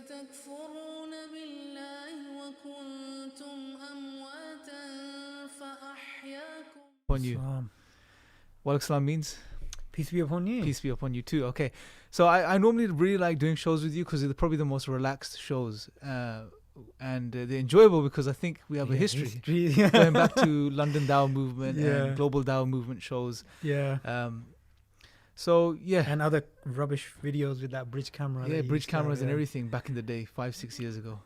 تكفرون بالله وكنتم أمواتا فأحياكم. Upon you. What Islam means? Peace be upon you. Peace be upon you too. Okay. So I normally really like doing shows with you because they're probably the most relaxed shows. And they're enjoyable because I think we have a history. Going back to London Dawah Movement and Global Dawah Movement shows. So yeah, and other rubbish videos with that bridge camera. Yeah, bridge cameras and everything back in the day, 5-6 years ago.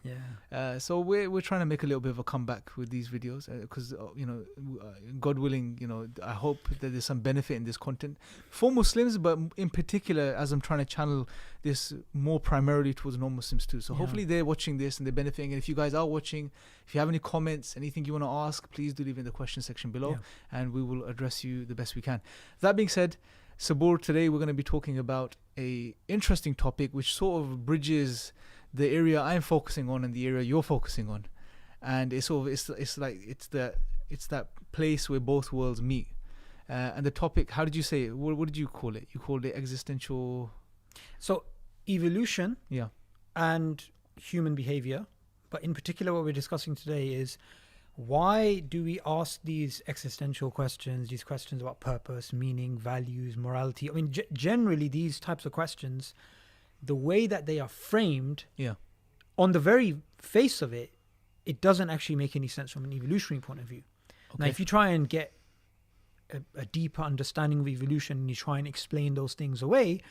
So we're trying to make a little bit of a comeback with these videos because God willing, I hope that there's some benefit in this content for Muslims, but in particular, as I'm trying to channel this more primarily towards non-Muslims too. So hopefully they're watching this and they're benefiting. And if you guys are watching, if you have any comments, anything you want to ask, please do leave in the question section below, and we will address you the best we can. That being said, Subboor, today we're going to be talking about a interesting topic which sort of bridges the area I'm focusing on and the area you're focusing on, and it's that place where both worlds meet. And the topic, how did you say it? What did you call it? You called it existential. So evolution, and human behavior, but in particular, what we're discussing today is, why do we ask these existential questions, these questions about purpose, meaning, values, morality? I mean, generally, these types of questions, the way that they are framed, on the very face of it, it doesn't actually make any sense from an evolutionary point of view. Now, if you try and get a deeper understanding of evolution and you try and explain those things away,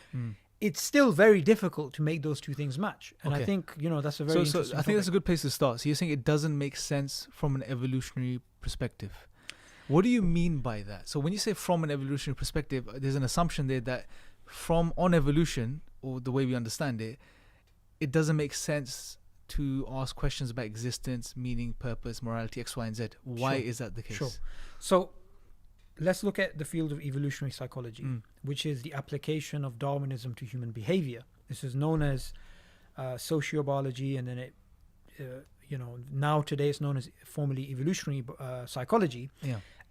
it's still very difficult to make those two things match. And I think, that's a very interesting I think that's a good place to start. So you're saying it doesn't make sense from an evolutionary perspective. What do you mean by that? So when you say from an evolutionary perspective, there's an assumption there that on evolution, or the way we understand it, it doesn't make sense to ask questions about existence, meaning, purpose, morality, X, Y, and Z. Why is that the case? Sure. So let's look at the field of evolutionary psychology, which is the application of Darwinism to human behavior. This is known as sociobiology, and then it, now today it's known as formerly evolutionary psychology.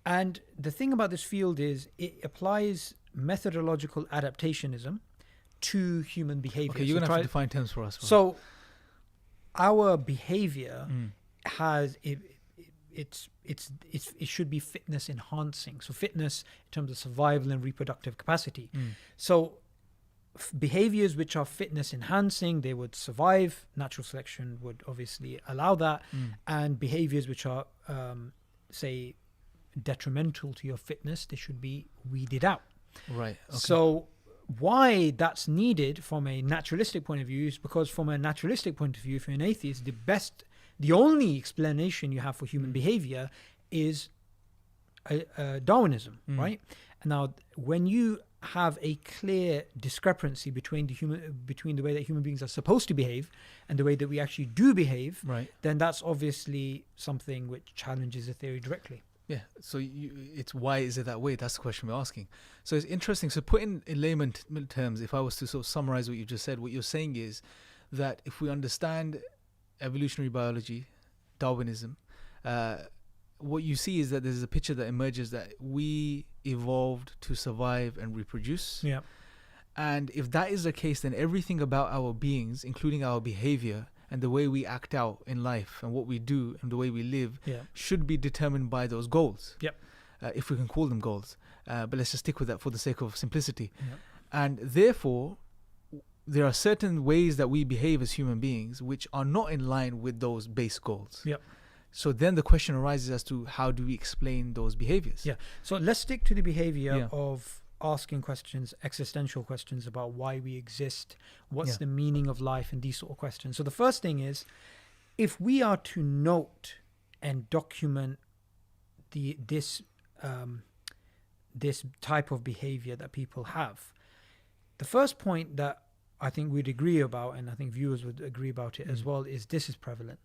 And the thing about this field is it applies methodological adaptationism to human behavior. Okay, you're going to have to define terms for us. So our behavior has... It should be fitness enhancing. So fitness in terms of survival and reproductive capacity. So behaviors which are fitness enhancing, they would survive. Natural selection would obviously allow that. And behaviors which are, say, detrimental to your fitness, they should be weeded out. Right. Okay. So why that's needed from a naturalistic point of view is because from a naturalistic point of view, if you're an atheist, the only explanation you have for human behavior is Darwinism, right? Now, when you have a clear discrepancy between the way that human beings are supposed to behave and the way that we actually do behave, then that's obviously something which challenges the theory directly. Yeah. So it's why is it that way? That's the question we're asking. So it's interesting. So put in layman terms, if I was to sort of summarize what you just said, what you're saying is that if we understand evolutionary biology, Darwinism, what you see is that there's a picture that emerges that we evolved to survive and reproduce. And if that is the case, then everything about our beings, including our behavior and the way we act out in life and what we do and the way we live, should be determined by those goals. If we can call them goals. But let's just stick with that for the sake of simplicity. And therefore, there are certain ways that we behave as human beings which are not in line with those base goals. So then the question arises as to how do we explain those behaviors? So let's stick to the behavior of asking questions, existential questions about why we exist, what's the meaning of life, and these sort of questions. So the first thing is, if we are to note and document this type of behavior that people have, the first point that I think we'd agree about, and I think viewers would agree about it as well, is this is prevalent.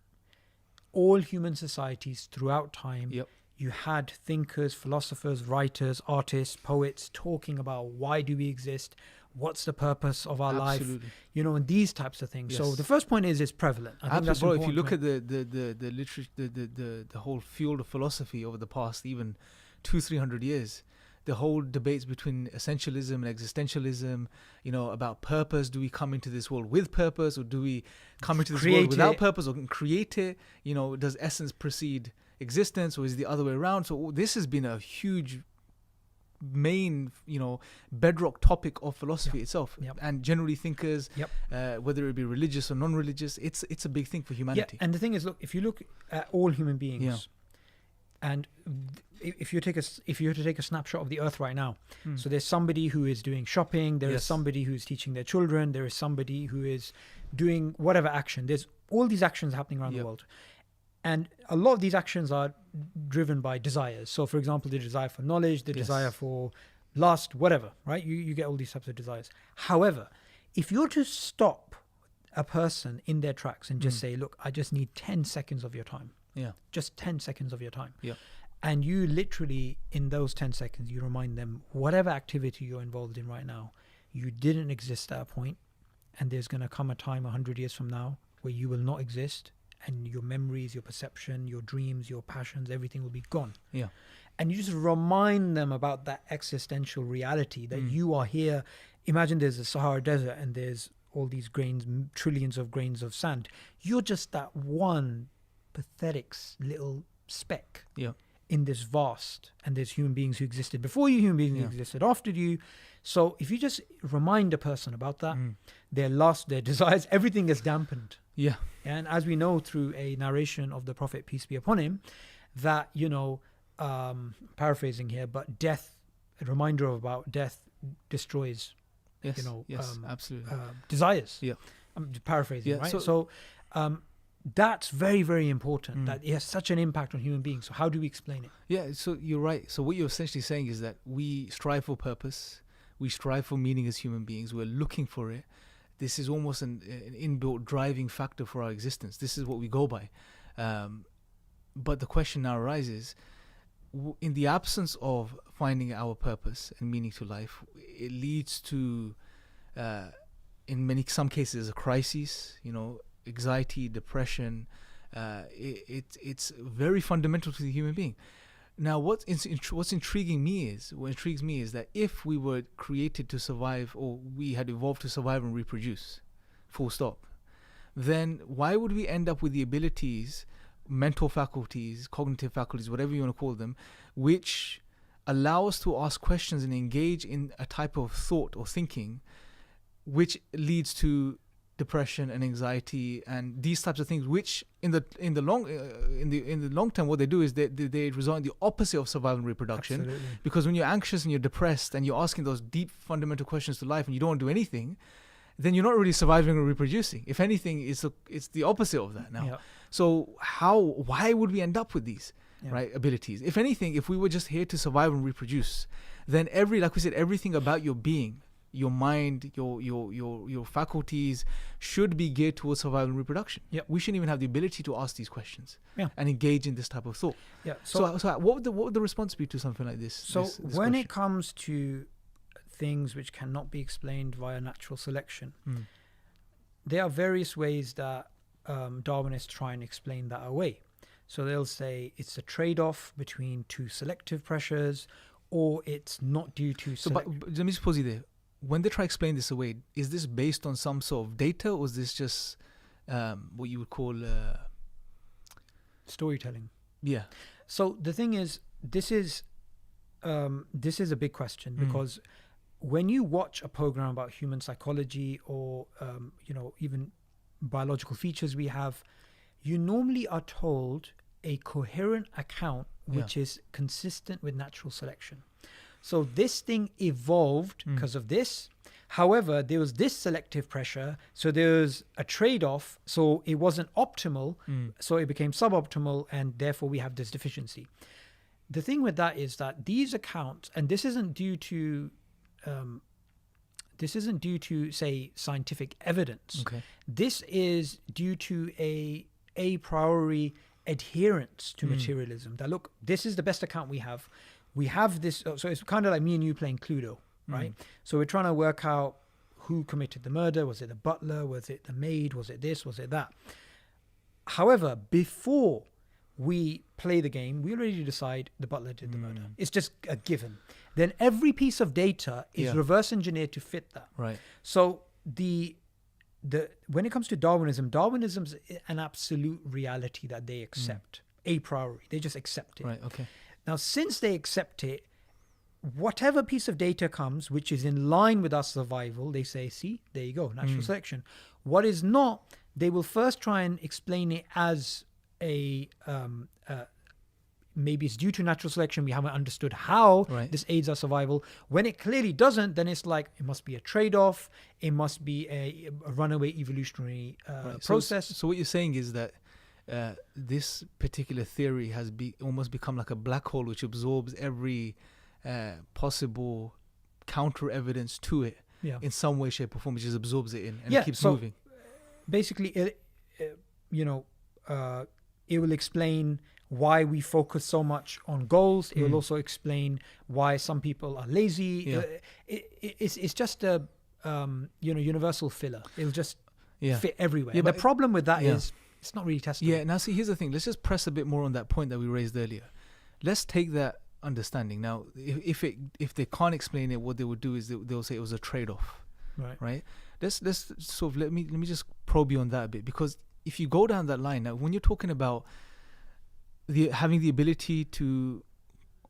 All human societies throughout time, you had thinkers, philosophers, writers, artists, poets talking about why do we exist, what's the purpose of our life, and these types of things. So the first point is it's prevalent. I think that's important. If you look at the literature, the whole field of philosophy over the past even 200-300 years, the whole debates between essentialism and existentialism, about purpose. Do we come into this world with purpose, or do we come into this world without purpose, or create it? Does essence precede existence, or is it the other way around? So this has been a huge main bedrock topic of philosophy itself, and generally thinkers, whether it be religious or non-religious, it's a big thing for humanity. And the thing is, look, if you look at all human beings, and if you were to take a snapshot of the earth right now, so there's somebody who is doing shopping, there is somebody who's teaching their children, there is somebody who is doing whatever action. There's all these actions happening around the world. And a lot of these actions are driven by desires. So, for example, the desire for knowledge, the desire for lust, whatever, right? You get all these types of desires. However, if you're to stop a person in their tracks and just say, look, I just need 10 seconds of your time. Just 10 seconds of your time. And you literally, in those 10 seconds, you remind them, whatever activity you're involved in right now, you didn't exist at a point, and there's going to come a time 100 years from now where you will not exist. And your memories, your perception, your dreams, your passions, everything will be gone. And you just remind them about that existential reality that you are here. Imagine there's a Sahara Desert and there's all these grains, trillions of grains of sand. You're just that one pathetic little speck in this vast. And there's human beings who existed before you, human beings who existed after you. So if you just remind a person about that, their lust, their desires, everything is dampened. And as we know through a narration of the Prophet, peace be upon him, that, paraphrasing here, but death, a reminder about death destroys, absolutely. Desires. I'm paraphrasing, right? So that's very, very important, that it has such an impact on human beings. So how do we explain it? So you're right. So what you're essentially saying is that we strive for purpose. We strive for meaning as human beings. We're looking for it. This is almost an inbuilt driving factor for our existence. This is what we go by. But the question now arises, in the absence of finding our purpose and meaning to life, it leads to, in some cases, a crisis, anxiety, depression. It's very fundamental to the human being. Now, what intrigues me is that if we were created to survive, or we had evolved to survive and reproduce, full stop, then why would we end up with the abilities, mental faculties, cognitive faculties, whatever you want to call them, which allow us to ask questions and engage in a type of thought or thinking, which leads to depression and anxiety and these types of things, which in the long term, what they do is they result in the opposite of survival and reproduction. Absolutely. Because when you're anxious and you're depressed and you're asking those deep fundamental questions to life and you don't want to do anything, then you're not really surviving or reproducing. If anything, it's the opposite of that now. So why would we end up with these right abilities? If anything, if we were just here to survive and reproduce, then like we said, everything about your being, your mind, your faculties should be geared towards survival and reproduction. We shouldn't even have the ability to ask these questions and engage in this type of thought. So what would the response be to something like this? So this when question? it comes to things which cannot be explained via natural selection, there are various ways that Darwinists try and explain that away. So they'll say it's a trade-off between two selective pressures, or it's not due to... But let me just pause you there. When they try to explain this away, is this based on some sort of data, or is this just what you would call storytelling? So the thing is, this is a big question, because when you watch a program about human psychology or even biological features we have, you normally are told a coherent account which is consistent with natural selection. So this thing evolved because of this. However, there was this selective pressure, so there was a trade-off, so it wasn't optimal, so it became suboptimal, and therefore we have this deficiency. The thing with that is that these accounts, and this isn't due to say scientific evidence. This is due to a priori adherence to materialism. That look, this is the best account we have. We have this, so it's kind of like me and you playing Cluedo, right? So we're trying to work out who committed the murder. Was it the butler? Was it the maid? Was it this? Was it that? However, before we play the game, we already decide the butler did the murder. It's just a given. then every piece of data is reverse engineered to fit that. Right. So the when it comes to Darwinism's an absolute reality that they accept a priori. They just accept it. Right. Okay. Now, since they accept it, whatever piece of data comes which is in line with our survival, they say, see, there you go, natural selection. What is not, they will first try and explain it as a maybe it's due to natural selection. We haven't understood how this aids our survival. When it clearly doesn't, then it's like it must be a trade-off. It must be a runaway evolutionary process. So what you're saying is that this particular theory has almost become like a black hole which absorbs every possible counter evidence to it in some way, shape, or form. It just absorbs it in and it keeps moving. Basically, it will explain why we focus so much on goals. It will also explain why some people are lazy. It's just a universal filler. It'll just fit everywhere. The problem with that is it's not really testable. Yeah. Now, see, here's the thing. Let's just press a bit more on that point that we raised earlier. Let's take that understanding. Now, if they can't explain it, what they would do is they'll say it was a trade-off. Right. Let's sort of let me just probe you on that a bit, because if you go down that line now, when you're talking about having the ability to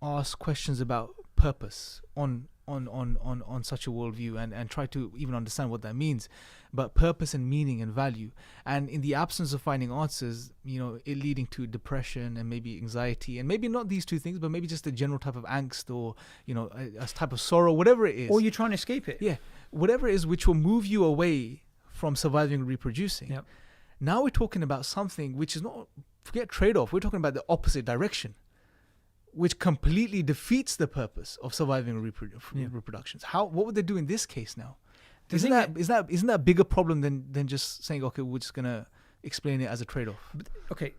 ask questions about purpose on such a worldview and try to even understand what that means, but purpose and meaning and value, and in the absence of finding answers, it leading to depression and maybe anxiety, and maybe not these two things, but maybe just a general type of angst or a type of sorrow, whatever it is, or you're trying to escape it, whatever it is which will move you away from surviving and reproducing. Now we're talking about something which is not, forget trade-off, we're talking about the opposite direction, which completely defeats the purpose of surviving reproductions. What would they do in this case now? Isn't that a bigger problem than just saying, okay, we're just gonna explain it as a trade-off? Okay,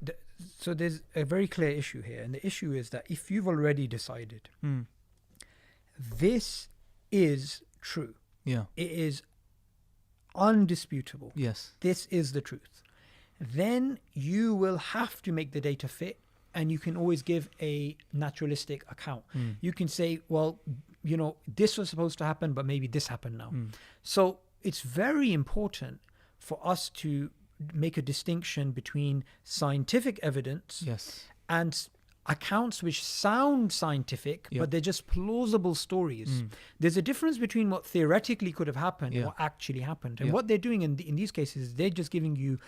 so there's a very clear issue here, and the issue is that if you've already decided this is true, it is undisputable, this is the truth, then you will have to make the data fit, and you can always give a naturalistic account. You can say, well, this was supposed to happen, but maybe this happened now. So it's very important for us to make a distinction between scientific evidence and accounts which sound scientific, but they're just plausible stories. There's a difference between what theoretically could have happened and what actually happened. And what they're doing in these cases is they're just giving you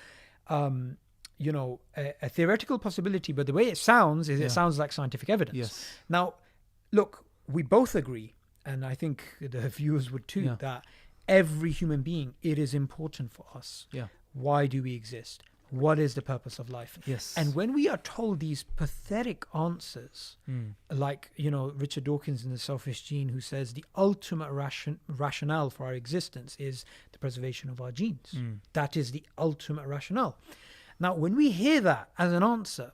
a theoretical possibility, but the way it sounds is it sounds like scientific evidence. Now, look, we both agree, and I think the viewers would too, that every human being, it is important for us. Why do we exist? What is the purpose of life? And when we are told these pathetic answers, like, Richard Dawkins in The Selfish Gene, who says the ultimate rationale for our existence is the preservation of our genes. That is the ultimate rationale. Now, when we hear that as an answer,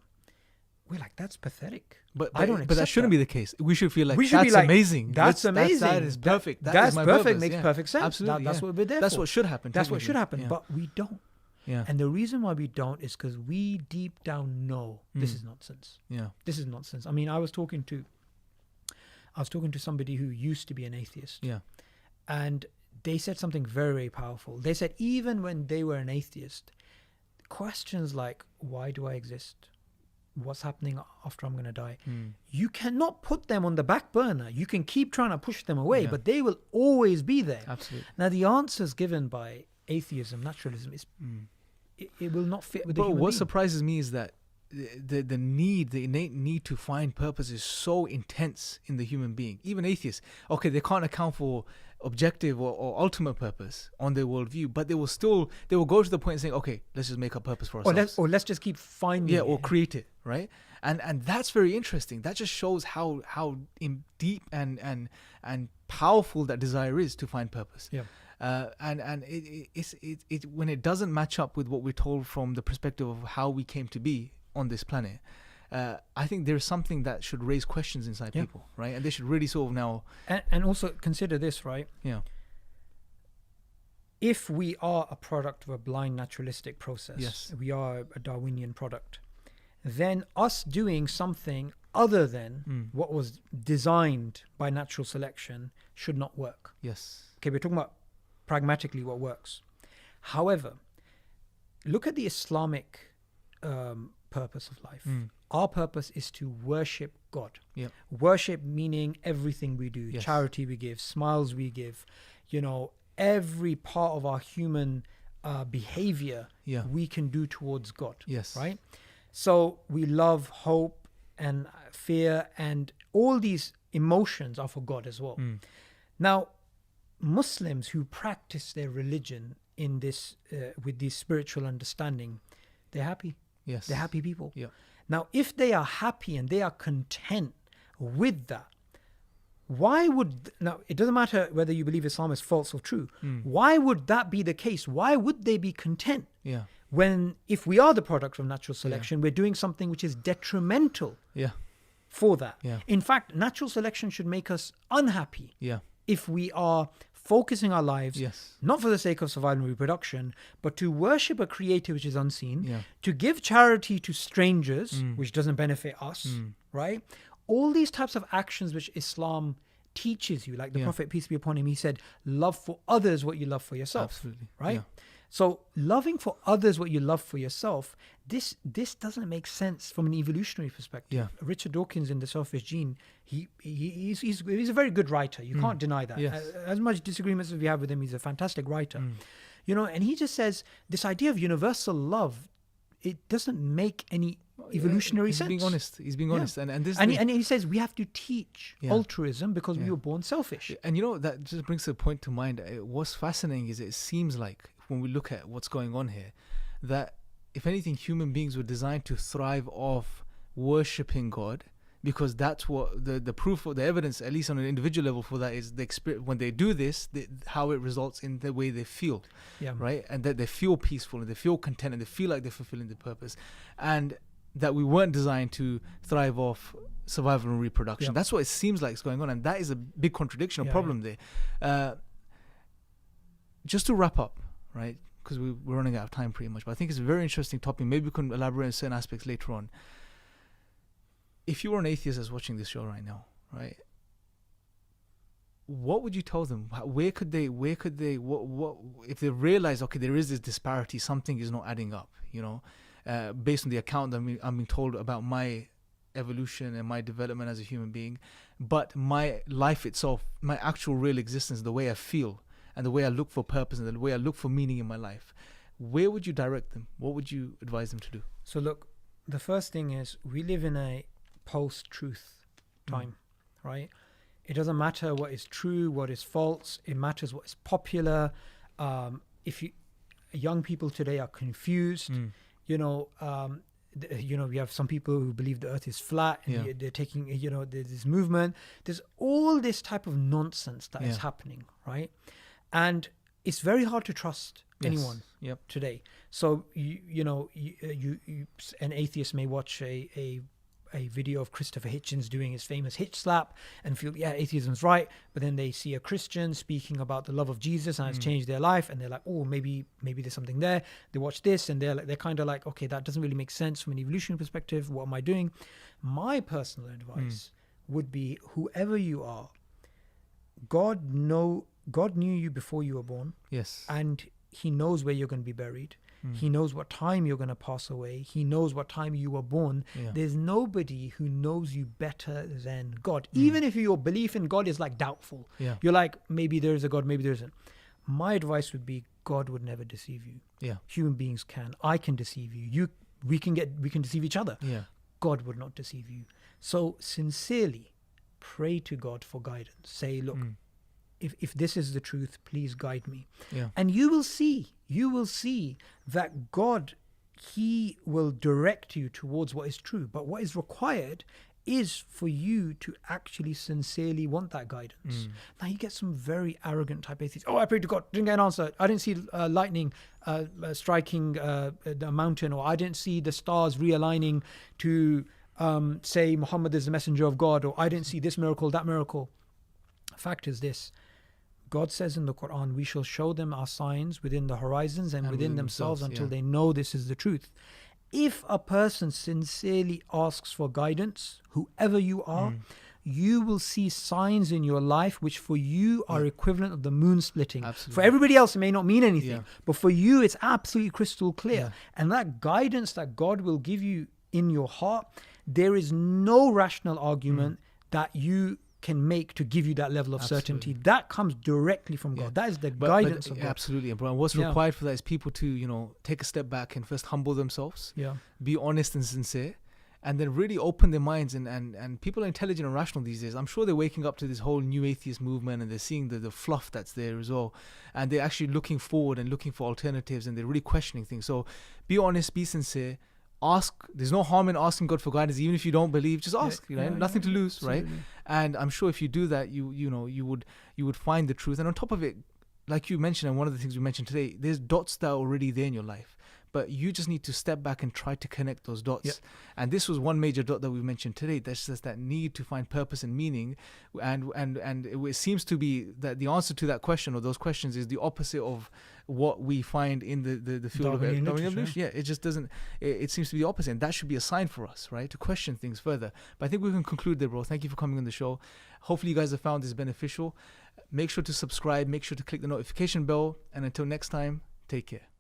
we're like, that's pathetic. But I don't accept that shouldn't be the case. We should feel like, that's amazing. That's amazing. That is perfect. That's perfect. Purpose. Makes perfect sense. Absolutely. That's what we're there for. That's what should happen. That's what should happen. But we don't. Yeah. And the reason why we don't is because we deep down know this is nonsense. This is nonsense. I mean, I was talking to somebody who used to be an atheist. And they said something very, very powerful. They said even when they were an atheist, questions like, why do I exist? What's happening after I'm going to die? You cannot put them on the back burner. You can keep trying to push them away, but they will always be there. Absolutely. Now, the answers given by atheism, naturalism, is it will not fit with the human what being. surprises me is that the innate need to find purpose is so intense in the human being. Even atheists, okay, they can't account for objective or ultimate purpose on their worldview, but they will go to the point of saying, okay, let's just make a purpose for ourselves, or let's just keep finding or create it, right? And that's very interesting. That just shows how deep and powerful that desire is to find purpose. And it when it doesn't match up with what we're told from the perspective of how we came to be on this planet, I think there's something that should raise questions inside people, right? And they should really sort of now... And also consider this, right? If we are a product of a blind naturalistic process, we are a Darwinian product, then us doing something other than what was designed by natural selection should not work. Yes. Okay, we're talking about pragmatically what works. However, look at the Islamic purpose of life. Our purpose is to worship God. Yeah. Worship meaning everything we do, Yes. charity we give, smiles we give, every part of our human behavior we can do towards God. Yes. Right? So we love, hope, and fear, and all these emotions are for God as well. Now, Muslims who practice their religion in this with this spiritual understanding, they're happy. Yes. They're happy people. Yeah. Now, if they are happy and they are content with that, now it doesn't matter whether you believe Islam is false or true. Why would that be the case? Why would they be content? Yeah. When, if we are the product of natural selection, we're doing something which is detrimental for that. Yeah. In fact, natural selection should make us unhappy Yeah. if we are focusing our lives, Yes. not for the sake of survival and reproduction, but to worship a creator which is unseen, Yeah. to give charity to strangers, which doesn't benefit us, right? All these types of actions which Islam teaches you, like the Prophet, peace be upon him, he said, love for others what you love for yourself. Absolutely. Right? Yeah. So loving for others what you love for yourself, this doesn't make sense from an evolutionary perspective. Yeah. Richard Dawkins in The Selfish Gene, he's a very good writer. You can't deny that. Yes. As much disagreements as we have with him, he's a fantastic writer. And he just says this idea of universal love, it doesn't make any evolutionary sense. He's being honest. And this And he says we have to teach Yeah. altruism because we were born selfish. And that just brings a point to mind. What's fascinating is it seems like when we look at what's going on here, that if anything, human beings were designed to thrive off worshipping God, because that's what the proof or the evidence, at least on an individual level, for that is the experience when they do this, how it results in the way they feel, right? And that they feel peaceful and they feel content and they feel like they're fulfilling their purpose, and that we weren't designed to thrive off survival and reproduction. That's what it seems like is going on, and that is a big contradiction or problem there. Just to wrap up, right? Because we're running out of time pretty much, but I think it's a very interesting topic. Maybe we can elaborate on certain aspects later on. If you were an atheist that's watching this show right now, right? What would you tell them? Where could they, what, if they realize, okay, there is this disparity, something is not adding up, based on the account that I'm being told about my evolution and my development as a human being, but my life itself, my actual real existence, the way I feel and the way I look for purpose and the way I look for meaning in my life, where would you direct them? What would you advise them to do? So look, the first thing is we live in a post-truth time, right? It doesn't matter what is true, what is false. It matters what is popular. Young people today are confused. We have some people who believe the earth is flat and they're taking, there's this movement. There's all this type of nonsense that is happening, right? And it's very hard to trust anyone today. So, an atheist may watch a video of Christopher Hitchens doing his famous Hitch slap and feel, atheism's right. But then they see a Christian speaking about the love of Jesus and it's changed their life. And they're like, oh, maybe there's something there. They watch this and they're kind of like, okay, that doesn't really make sense from an evolutionary perspective. What am I doing? My personal advice would be, whoever you are, God knew you before you were born. Yes. And he knows where you're going to be buried. He knows what time you're going to pass away. He knows what time you were born. There's nobody who knows you better than God. Even if your belief in God is like doubtful. You're like, maybe there is a God, maybe there isn't. My advice would be, God would never deceive you. Human beings can. I can deceive you. We can deceive each other. God would not deceive you. So sincerely pray to God for guidance. Say, look, if this is the truth, please guide me. And you will see that God, he will direct you towards what is true. But what is required is for you to actually sincerely want that guidance. Now you get some very arrogant type atheists. Oh, I prayed to God, didn't get an answer. I didn't see lightning striking the mountain, or I didn't see the stars realigning to say Muhammad is the messenger of God, or I didn't see this miracle, that miracle. Fact is this: God says in the Quran, we shall show them our signs within the horizons and within themselves until they know this is the truth. if a person sincerely asks for guidance, whoever you are, you will see signs in your life which for you are equivalent of the moon splitting. Absolutely. For everybody else, it may not mean anything, Yeah. but for you, it's absolutely crystal clear. Yeah. And that guidance that God will give you in your heart, there is no rational argument that you can make to give you that level of certainty. That comes directly from God. That is the guidance of God. Absolutely, bro. And what's required for that is people to, you know, take a step back and first humble themselves, be honest and sincere, and then really open their minds. And people are intelligent and rational these days. I'm sure they're waking up to this whole new atheist movement, and they're seeing the fluff that's there as well. And they're actually looking forward and looking for alternatives, and they're really questioning things. So be honest, be sincere. Ask. There's no harm in asking God for guidance, even if you don't believe. Just ask. Nothing to lose, absolutely. right? And I'm sure if you do that, you would find the truth. And on top of it, like you mentioned, and one of the things we mentioned today, there's dots that are already there in your life, but you just need to step back and try to connect those dots. And this was one major dot that we mentioned today. That's just that need to find purpose and meaning, and it seems to be that the answer to that question or those questions is the opposite of what we find in the field of Darwinian evolution. It just doesn't. It seems to be the opposite, and that should be a sign for us, right, to question things further. But I think we can conclude there, bro. Thank you for coming on the show. Hopefully, you guys have found this beneficial. Make sure to subscribe. Make sure to click the notification bell. And until next time, take care.